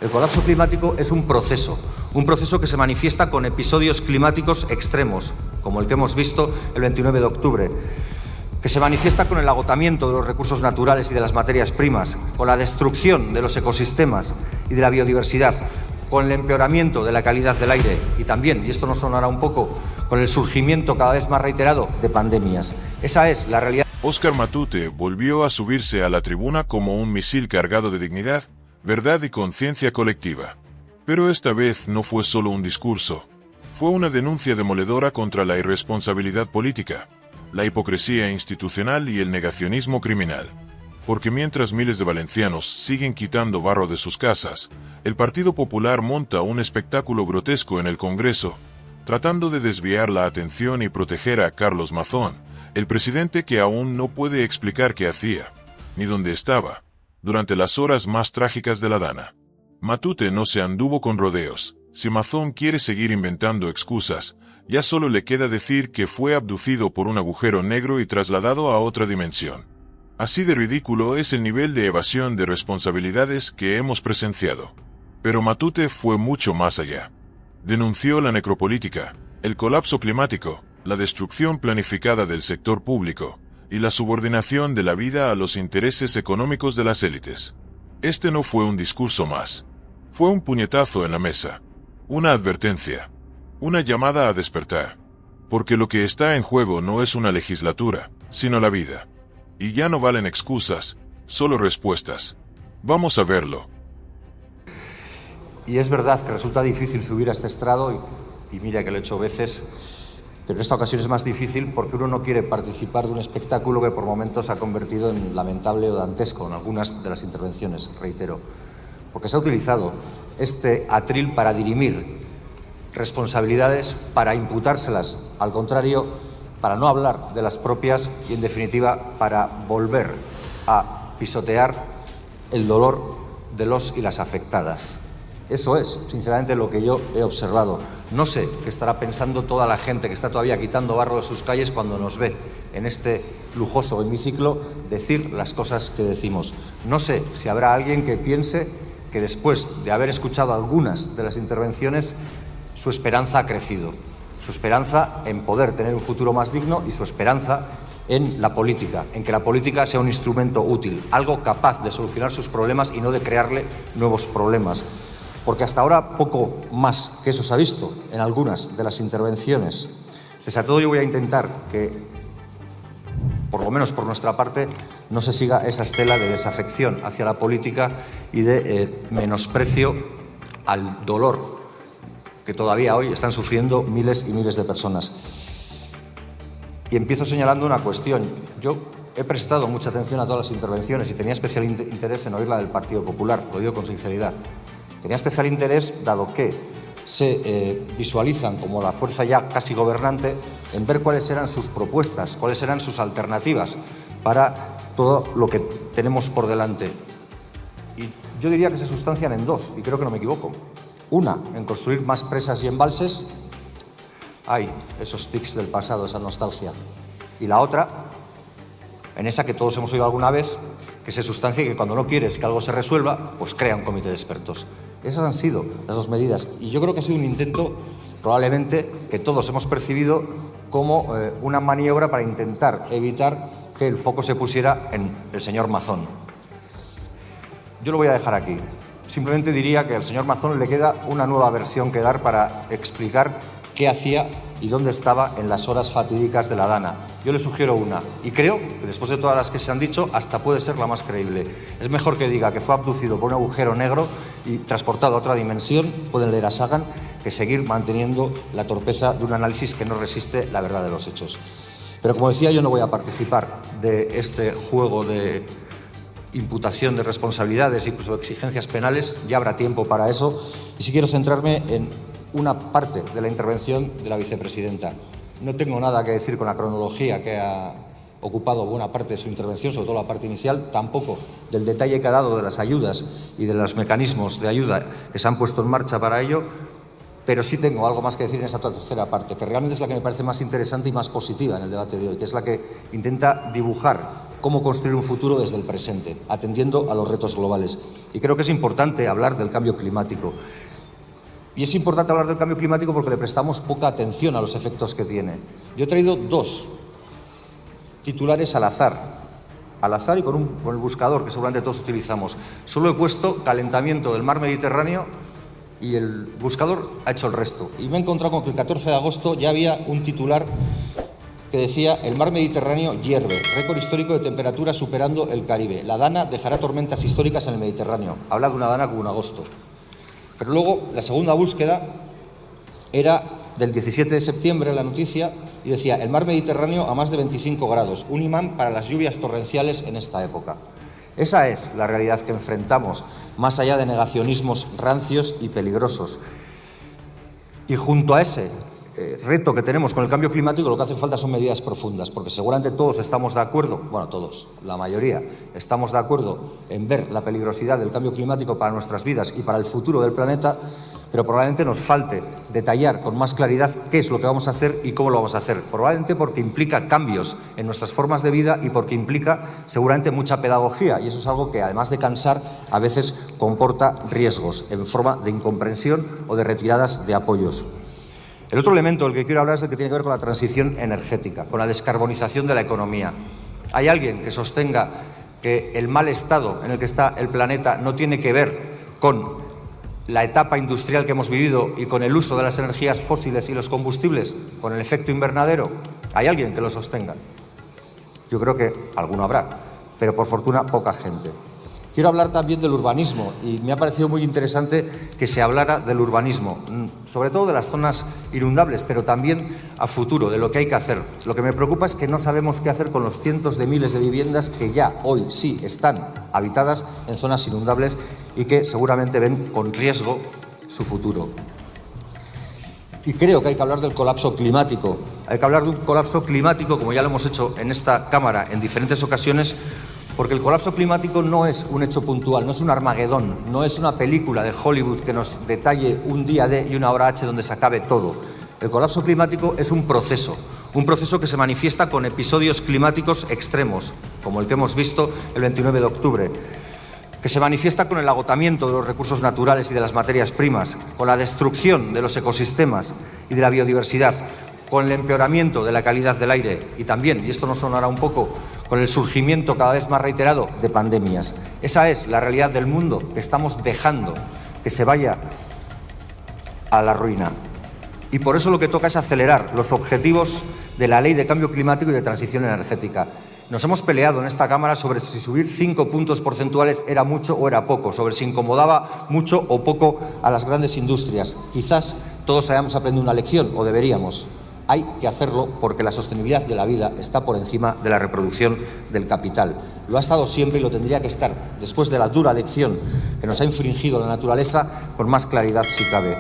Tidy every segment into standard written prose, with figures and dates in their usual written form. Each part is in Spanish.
El colapso climático es un proceso que se manifiesta con episodios climáticos extremos, como el que hemos visto el 29 de octubre, que se manifiesta con el agotamiento de los recursos naturales y de las materias primas, con la destrucción de los ecosistemas y de la biodiversidad, con el empeoramiento de la calidad del aire y también, y esto nos sonará un poco, con el surgimiento cada vez más reiterado de pandemias. Esa es la realidad. Óscar Matute volvió a subirse a la tribuna como un misil cargado de dignidad, verdad y conciencia colectiva. Pero esta vez no fue solo un discurso. Fue una denuncia demoledora contra la irresponsabilidad política, la hipocresía institucional y el negacionismo criminal. Porque mientras miles de valencianos siguen quitando barro de sus casas, el Partido Popular monta un espectáculo grotesco en el Congreso, tratando de desviar la atención y proteger a Carlos Mazón, el presidente que aún no puede explicar qué hacía, ni dónde estaba, durante las horas más trágicas de la Dana. Matute no se anduvo con rodeos. Si Mazón quiere seguir inventando excusas, ya solo le queda decir que fue abducido por un agujero negro y trasladado a otra dimensión. Así de ridículo es el nivel de evasión de responsabilidades que hemos presenciado. Pero Matute fue mucho más allá. Denunció la necropolítica, el colapso climático, la destrucción planificada del sector público y la subordinación de la vida a los intereses económicos de las élites. Este no fue un discurso más. Fue un puñetazo en la mesa. Una advertencia. Una llamada a despertar. Porque lo que está en juego no es una legislatura, sino la vida. Y ya no valen excusas, solo respuestas. Vamos a verlo. Y es verdad que resulta difícil subir a este estrado, y mira que lo he hecho veces, pero en esta ocasión es más difícil porque uno no quiere participar de un espectáculo que por momentos se ha convertido en lamentable o dantesco en algunas de las intervenciones, reitero. Porque se ha utilizado este atril para dirimir responsabilidades, para imputárselas, al contrario, para no hablar de las propias y, en definitiva, para volver a pisotear el dolor de los y las afectadas. Eso es, sinceramente, lo que yo he observado. No sé qué estará pensando toda la gente que está todavía quitando barro de sus calles cuando nos ve en este lujoso hemiciclo decir las cosas que decimos. No sé si habrá alguien que piense que después de haber escuchado algunas de las intervenciones, su esperanza ha crecido. Su esperanza en poder tener un futuro más digno y su esperanza en la política, en que la política sea un instrumento útil, algo capaz de solucionar sus problemas y no de crearle nuevos problemas. Porque hasta ahora poco más que eso se ha visto en algunas de las intervenciones. Pese a todo, yo voy a intentar que, por lo menos por nuestra parte, no se siga esa estela de desafección hacia la política y de menosprecio al dolor que todavía hoy están sufriendo miles y miles de personas. Y empiezo señalando una cuestión. Yo he prestado mucha atención a todas las intervenciones y tenía especial interés en oír la del Partido Popular, lo digo con sinceridad. Tenía especial interés, dado que se visualizan como la fuerza ya casi gobernante, en ver cuáles eran sus propuestas, cuáles eran sus alternativas para todo lo que tenemos por delante. Y yo diría que se sustancian en dos, y creo que no me equivoco. Una, en construir más presas y embalses. Hay esos tics del pasado, esa nostalgia. Y la otra, en esa que todos hemos oído alguna vez, que se sustancia que cuando no quieres que algo se resuelva, pues crea un comité de expertos. Esas han sido las dos medidas. Y yo creo que ha sido un intento, probablemente, que todos hemos percibido como una maniobra para intentar evitar que el foco se pusiera en el señor Mazón. Yo lo voy a dejar aquí. Simplemente diría que al señor Mazón le queda una nueva versión que dar para explicar qué hacía y dónde estaba en las horas fatídicas de la Dana. Yo le sugiero una, y creo que después de todas las que se han dicho, hasta puede ser la más creíble. Es mejor que diga que fue abducido por un agujero negro y transportado a otra dimensión, pueden leer a Sagan, que seguir manteniendo la torpeza de un análisis que no resiste la verdad de los hechos. Pero como decía, yo no voy a participar de este juego de imputación de responsabilidades, incluso de exigencias penales, ya habrá tiempo para eso, y sí quiero centrarme en una parte de la intervención de la vicepresidenta. No tengo nada que decir con la cronología que ha ocupado buena parte de su intervención, sobre todo la parte inicial, tampoco del detalle que ha dado de las ayudas y de los mecanismos de ayuda que se han puesto en marcha para ello, pero sí tengo algo más que decir en esa tercera parte, que realmente es la que me parece más interesante y más positiva en el debate de hoy, que es la que intenta dibujar cómo construir un futuro desde el presente, atendiendo a los retos globales. Y creo que es importante hablar del cambio climático. Y es importante hablar del cambio climático porque le prestamos poca atención a los efectos que tiene. Yo he traído dos titulares al azar y con el buscador que seguramente todos utilizamos. Solo he puesto calentamiento del mar Mediterráneo y el buscador ha hecho el resto. Y me he encontrado con que el 14 de agosto ya había un titular que decía: el mar Mediterráneo hierve, récord histórico de temperatura superando el Caribe. La Dana dejará tormentas históricas en el Mediterráneo. Habla de una Dana como un agosto. Pero luego la segunda búsqueda era del 17 de septiembre, la noticia, y decía: el mar Mediterráneo a más de 25 grados, un imán para las lluvias torrenciales en esta época. Esa es la realidad que enfrentamos, más allá de negacionismos rancios y peligrosos. Y junto a ese reto que tenemos con el cambio climático, lo que hace falta son medidas profundas, porque seguramente todos estamos de acuerdo, bueno, todos, la mayoría, estamos de acuerdo en ver la peligrosidad del cambio climático para nuestras vidas y para el futuro del planeta, pero probablemente nos falte detallar con más claridad qué es lo que vamos a hacer y cómo lo vamos a hacer. Probablemente porque implica cambios en nuestras formas de vida y porque implica seguramente mucha pedagogía, y eso es algo que, además de cansar, a veces comporta riesgos en forma de incomprensión o de retiradas de apoyos. El otro elemento del que quiero hablar es el que tiene que ver con la transición energética, con la descarbonización de la economía. ¿Hay alguien que sostenga que el mal estado en el que está el planeta no tiene que ver con la etapa industrial que hemos vivido y con el uso de las energías fósiles y los combustibles, con el efecto invernadero? ¿Hay alguien que lo sostenga? Yo creo que alguno habrá, pero por fortuna poca gente. Quiero hablar también del urbanismo, y me ha parecido muy interesante que se hablara del urbanismo, sobre todo de las zonas inundables, pero también a futuro, de lo que hay que hacer. Lo que me preocupa es que no sabemos qué hacer con los cientos de miles de viviendas que ya hoy sí están habitadas en zonas inundables y que seguramente ven con riesgo su futuro. Y creo que hay que hablar del colapso climático. Hay que hablar de un colapso climático, como ya lo hemos hecho en esta Cámara en diferentes ocasiones, porque el colapso climático no es un hecho puntual, no es un Armagedón, no es una película de Hollywood que nos detalle un día D y una hora H donde se acabe todo. El colapso climático es un proceso que se manifiesta con episodios climáticos extremos, como el que hemos visto el 29 de octubre, que se manifiesta con el agotamiento de los recursos naturales y de las materias primas, con la destrucción de los ecosistemas y de la biodiversidad, con el empeoramiento de la calidad del aire y también, y esto nos sonará un poco, con el surgimiento cada vez más reiterado de pandemias. Esa es la realidad del mundo que estamos dejando que se vaya a la ruina. Y por eso lo que toca es acelerar los objetivos de la Ley de Cambio Climático y de Transición Energética. Nos hemos peleado en esta Cámara sobre si subir 5 puntos porcentuales era mucho o era poco, sobre si incomodaba mucho o poco a las grandes industrias. Quizás todos hayamos aprendido una lección, o deberíamos. Hay que hacerlo porque la sostenibilidad de la vida está por encima de la reproducción del capital. Lo ha estado siempre y lo tendría que estar, después de la dura lección que nos ha infringido la naturaleza, con más claridad si cabe.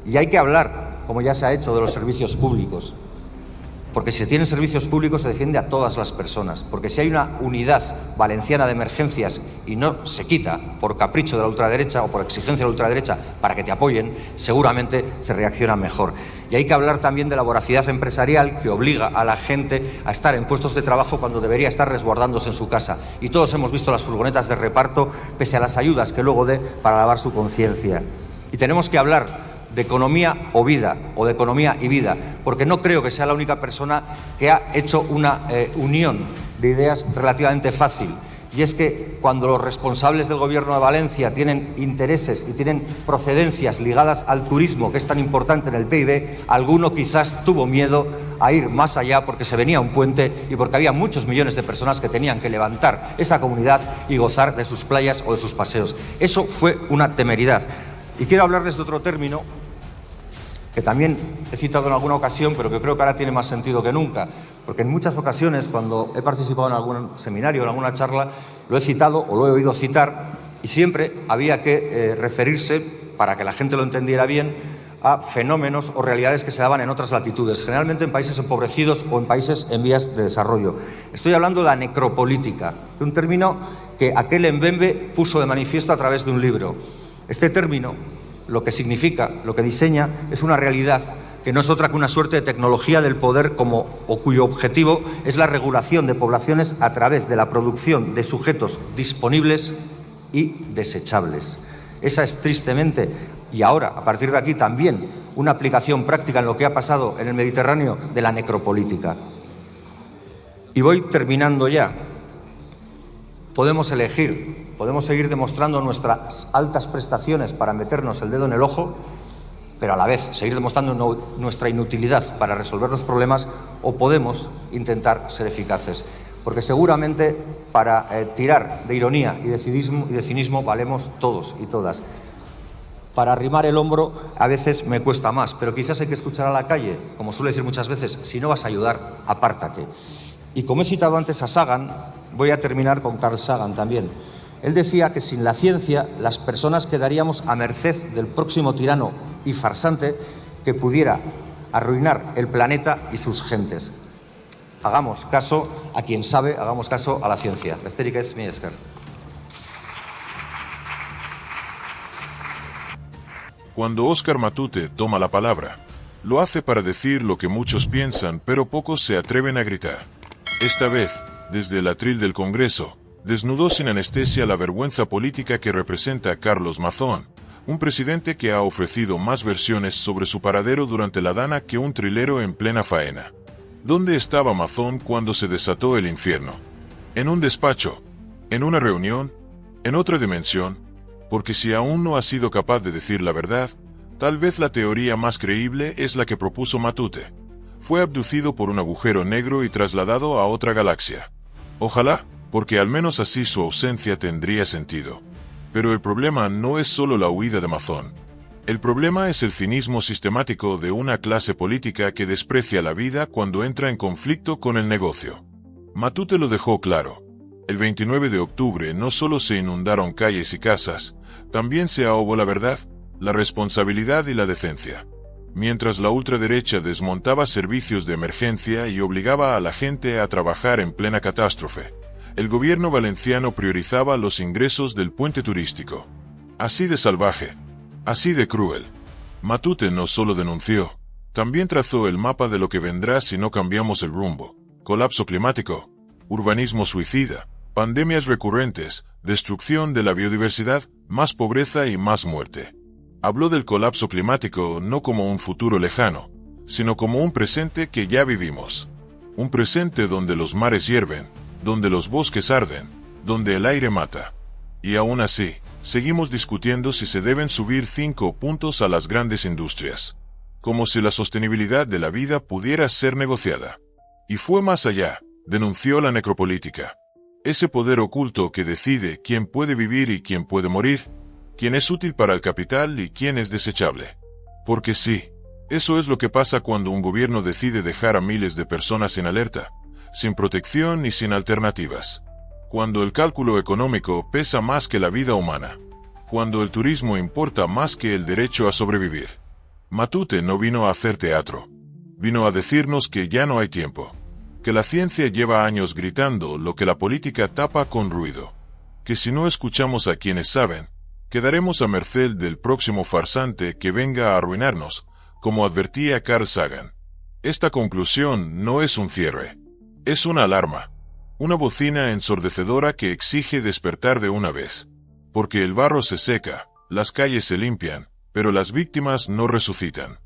Y hay que hablar, como ya se ha hecho, de los servicios públicos. Porque si se tienen servicios públicos se defiende a todas las personas. Porque si hay una unidad valenciana de emergencias y no se quita por capricho de la ultraderecha o por exigencia de la ultraderecha para que te apoyen, seguramente se reacciona mejor. Y hay que hablar también de la voracidad empresarial que obliga a la gente a estar en puestos de trabajo cuando debería estar resguardándose en su casa. Y todos hemos visto las furgonetas de reparto pese a las ayudas que luego dé para lavar su conciencia. Y tenemos que hablar de economía o vida, o de economía y vida, porque no creo que sea la única persona que ha hecho una unión de ideas relativamente fácil. Y es que cuando los responsables del Gobierno de Valencia tienen intereses y tienen procedencias ligadas al turismo, que es tan importante en el PIB, alguno quizás tuvo miedo a ir más allá porque se venía un puente y porque había muchos millones de personas que tenían que levantar esa comunidad y gozar de sus playas o de sus paseos. Eso fue una temeridad. Y quiero hablarles de otro término que también he citado en alguna ocasión, pero que creo que ahora tiene más sentido que nunca, porque en muchas ocasiones, cuando he participado en algún seminario, en alguna charla, lo he citado o lo he oído citar, y siempre había que referirse, para que la gente lo entendiera bien, a fenómenos o realidades que se daban en otras latitudes, generalmente en países empobrecidos o en países en vías de desarrollo. Estoy hablando de la necropolítica, de un término que aquel Mbembe puso de manifiesto a través de un libro. Este término, lo que significa, lo que diseña, es una realidad que no es otra que una suerte de tecnología del poder cuyo objetivo es la regulación de poblaciones a través de la producción de sujetos disponibles y desechables. Esa es tristemente, y ahora, a partir de aquí, también una aplicación práctica en lo que ha pasado en el Mediterráneo de la necropolítica. Y voy terminando ya. Podemos elegir, podemos seguir demostrando nuestras altas prestaciones para meternos el dedo en el ojo, pero a la vez seguir demostrando nuestra inutilidad para resolver los problemas, o podemos intentar ser eficaces. Porque seguramente para tirar de ironía y de cinismo valemos todos y todas. Para arrimar el hombro a veces me cuesta más, pero quizás hay que escuchar a la calle. Como suele decir muchas veces, si no vas a ayudar, apártate. Y como he citado antes a Sagan, voy a terminar con Carl Sagan también. Él decía que sin la ciencia las personas quedaríamos a merced del próximo tirano y farsante que pudiera arruinar el planeta y sus gentes. Hagamos caso a quien sabe, hagamos caso a la ciencia. Besterik ez, mila esker. Cuando Óscar Matute toma la palabra, lo hace para decir lo que muchos piensan, pero pocos se atreven a gritar. Esta vez, desde el atril del Congreso, desnudó sin anestesia la vergüenza política que representa Carlos Mazón, un presidente que ha ofrecido más versiones sobre su paradero durante la dana que un trilero en plena faena. ¿Dónde estaba Mazón cuando se desató el infierno? ¿En un despacho? ¿En una reunión? ¿En otra dimensión? Porque si aún no ha sido capaz de decir la verdad, tal vez la teoría más creíble es la que propuso Matute. Fue abducido por un agujero negro y trasladado a otra galaxia. Ojalá, porque al menos así su ausencia tendría sentido. Pero el problema no es solo la huida de Mazón. El problema es el cinismo sistemático de una clase política que desprecia la vida cuando entra en conflicto con el negocio. Matute lo dejó claro. El 29 de octubre no solo se inundaron calles y casas, también se ahogó la verdad, la responsabilidad y la decencia. Mientras la ultraderecha desmontaba servicios de emergencia y obligaba a la gente a trabajar en plena catástrofe, el gobierno valenciano priorizaba los ingresos del puente turístico. Así de salvaje, así de cruel. Matute no solo denunció, también trazó el mapa de lo que vendrá si no cambiamos el rumbo: colapso climático, urbanismo suicida, pandemias recurrentes, destrucción de la biodiversidad, más pobreza y más muerte. Habló del colapso climático no como un futuro lejano, sino como un presente que ya vivimos. Un presente donde los mares hierven, donde los bosques arden, donde el aire mata. Y aún así, seguimos discutiendo si se deben subir 5 puntos a las grandes industrias. Como si la sostenibilidad de la vida pudiera ser negociada. Y fue más allá, denunció la necropolítica. Ese poder oculto que decide quién puede vivir y quién puede morir, quién es útil para el capital y quién es desechable. Porque sí, eso es lo que pasa cuando un gobierno decide dejar a miles de personas en alerta, sin protección y sin alternativas. Cuando el cálculo económico pesa más que la vida humana. Cuando el turismo importa más que el derecho a sobrevivir. Matute no vino a hacer teatro. Vino a decirnos que ya no hay tiempo. Que la ciencia lleva años gritando lo que la política tapa con ruido. Que si no escuchamos a quienes saben, quedaremos a merced del próximo farsante que venga a arruinarnos, como advertía Carl Sagan. Esta conclusión no es un cierre. Es una alarma. Una bocina ensordecedora que exige despertar de una vez. Porque el barro se seca, las calles se limpian, pero las víctimas no resucitan.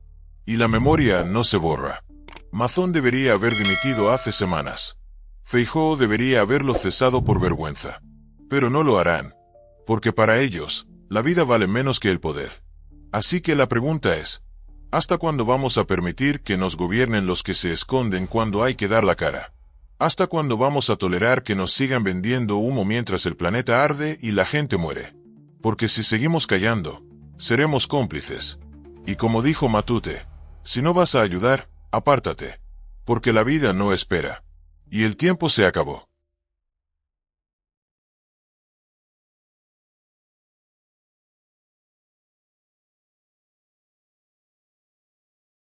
Y la memoria no se borra. Mazón debería haber dimitido hace semanas. Feijóo debería haberlo cesado por vergüenza. Pero no lo harán. Porque para ellos, la vida vale menos que el poder. Así que la pregunta es, ¿hasta cuándo vamos a permitir que nos gobiernen los que se esconden cuando hay que dar la cara? ¿Hasta cuándo vamos a tolerar que nos sigan vendiendo humo mientras el planeta arde y la gente muere? Porque si seguimos callando, seremos cómplices. Y como dijo Matute, si no vas a ayudar, apártate. Porque la vida no espera. Y el tiempo se acabó.